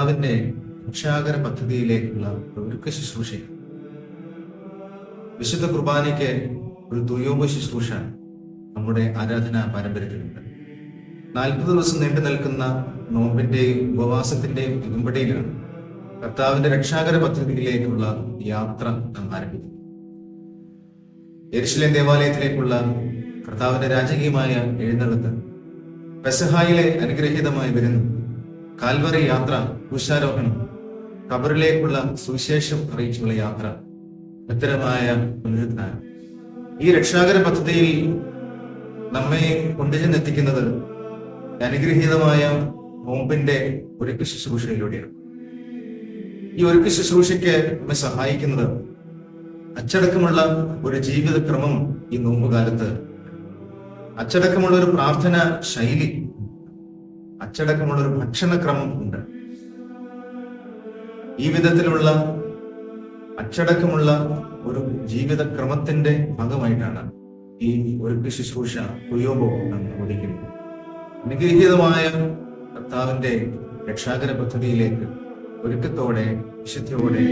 കർത്താവിന്റെ രക്ഷാകര പദ്ധതിയിലേക്കുള്ള ഒരുക്ക ശുശ്രൂഷ. വിശുദ്ധ കുർബാനയ്ക്ക് ഒരു തുയോബ ശുശ്രൂഷ നമ്മുടെ ആരാധനാ പാരമ്പര്യത്തിലുണ്ട്. 40 ദിവസം നീണ്ടു നിൽക്കുന്ന നോമ്പിന്റെയും ഉപവാസത്തിന്റെയും ഇതുമ്പടിയിലാണ് കർത്താവിന്റെ രക്ഷാകര പദ്ധതിയിലേക്കുള്ള യാത്ര നാം ആരംഭിക്കുന്നത്. യെരുശലേം ദേവാലയത്തിലേക്കുള്ള കർത്താവിന്റെ രാജകീയമായ എഴുന്നള്ളത്ത്, പെസഹായിലെ അനുഗ്രഹീതമായ വിരുന്ന്, കാൽവറി യാത്ര, കുരിശാരോഹണം, ഖബറിലേക്കുള്ള സുവിശേഷം അറിയിച്ചുള്ള യാത്ര, ഉത്തരമായ പുനരുദ്ധാനം. ഈ രക്ഷാകര പദ്ധതിയിൽ നമ്മെ കൊണ്ടുചെന്നെത്തിക്കുന്നത് അനുഗ്രഹീതമായ നോമ്പിന്റെ ഒരുക്ക ശുശ്രൂഷയിലൂടെയാണ്. ഈ ഒരുക്ക ശുശ്രൂഷയ്ക്ക് നമ്മെ സഹായിക്കുന്നത് അച്ചടക്കമുള്ള ഒരു ജീവിതക്രമം ഈ നോമ്പുകാലത്ത്, അച്ചടക്കമുള്ള ഒരു പ്രാർത്ഥന ശൈലി, അച്ചടക്കമുള്ള ഒരു ഭക്ഷണക്രമം ഉണ്ട്. ഈ വിധത്തിലുള്ള അച്ചടക്കമുള്ള ഒരു ജീവിതക്രമത്തിന്റെ ഭാഗമായിട്ടാണ് ഈ ഒരുക്ക ശുശ്രൂഷ കുയോബോ നിർവഹിക്കുന്നത്. അനുഗ്രഹീതമായ കർത്താവിന്റെ രക്ഷാകര പദ്ധതിയിലേക്ക് ഒരുക്കത്തോടെ, വിശുദ്ധിയോടെ